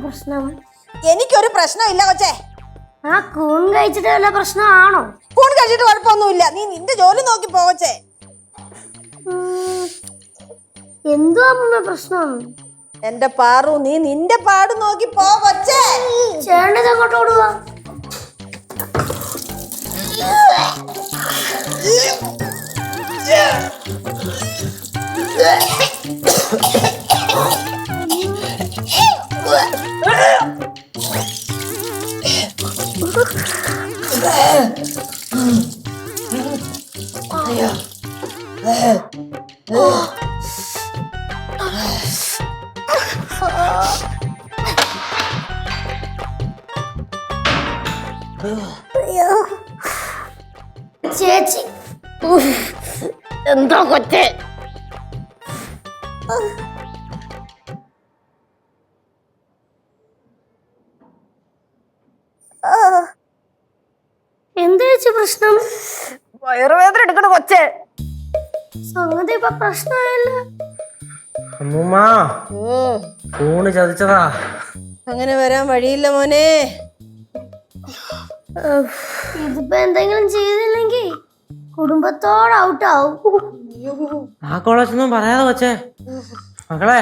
പ്രശ്നം? എനിക്കൊരു പ്രശ്നമില്ല കൊച്ചേ. ആ കൂൺ കഴിച്ചിട്ട് വല്ല പ്രശ്നമാണോ? കൂൺ കഴിച്ചിട്ട് കുഴപ്പമൊന്നുമില്ല. നീ നിന്റെ ജോലി നോക്കി പോ കൊച്ചേ. എന്തുവാ പ്രശ്നം? എന്റെ പാറു, നീ നിന്റെ പാട് നോക്കി പോ കൊച്ചേ. ചേട്ടൻ അങ്ങോട്ട് ഓടുക. ചേച്ചി എന്തോ കൊച്ചേ? എന്താ ചേച്ചി പ്രശ്നം? വയറുവേദന എടുക്കണ കൊച്ചേ. സംഗതി ഇപ്പൊ പ്രശ്നമായല്ല. അമ്മൂമ്മ ഊണ് ചതിച്ചതാ. അങ്ങനെ വരാൻ വഴിയില്ല മോനെ. ഇതിപ്പോ എന്തെങ്കിലും ചെയ്തില്ലെങ്കിൽ കുടുംബത്തോട് ഔട്ടാവും. ആ കോളേജൊന്നും പറയാതെ കൊച്ചേ. മക്കളെ,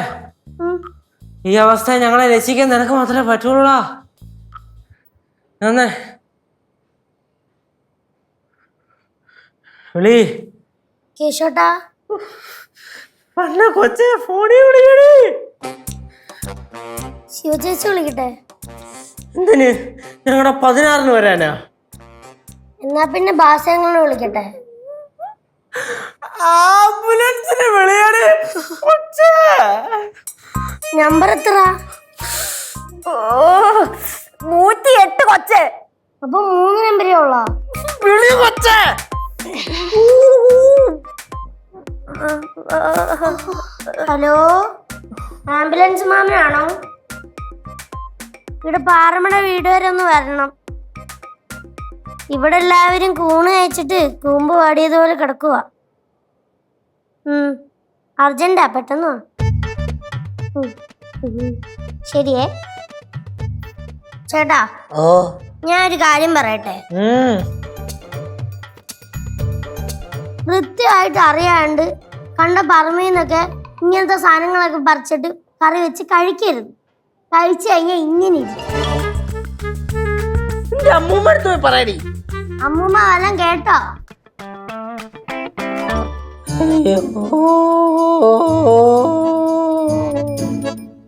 ഈ അവസ്ഥ ഞങ്ങളെ രക്ഷിക്കാൻ നിനക്ക് മാത്രമേ പറ്റുള്ളൂടാ. നന്നേ വിളി കേശോട്ടാ. കൊച്ചേ ഫോണിൽ വിളിക്കണേ. ശിവചേച്ചി വിളിക്കട്ടെ. എന്തിന്? ഞങ്ങളുടെ 16-ന് വരാനാ? എന്നാ പിന്നെ ഭാഷങ്ങളെ വിളിക്കട്ടെ. ആംബുലൻസിന് വിളിയാണ് കൊച്ചേ. നമ്പർ എത്ര? 108 കൊച്ചേ. അപ്പൊ 3 നമ്പരേ ഉള്ള. വിളി കൊച്ചേ. ഹലോ, ആംബുലൻസ് മാമനാണോ? ഇവിടെ പാറമട വീട് വരെ ഒന്ന് വരണം. ഇവിടെ എല്ലാവരും കൂണ് കഴിച്ചിട്ട് കൂമ്പ് വാടിയതുപോലെ കിടക്കുക. അർജന്റാ, പെട്ടെന്ന് വാ. ശരിയേ ചേട്ടാ. ഞാൻ ഒരു കാര്യം പറയട്ടെ. വൃത്തിയായിട്ട് അറിയാണ്ട് കണ്ട പറമ്പീന്നൊക്കെ ഇങ്ങനത്തെ സാധനങ്ങളൊക്കെ പറിച്ചിട്ട് കറി വെച്ച് കഴിക്കരുത്. കഴിച്ചു കഴിഞ്ഞാൽ ഇങ്ങനെ അമ്മൂമ്മ വല്ലതും കേട്ടോ?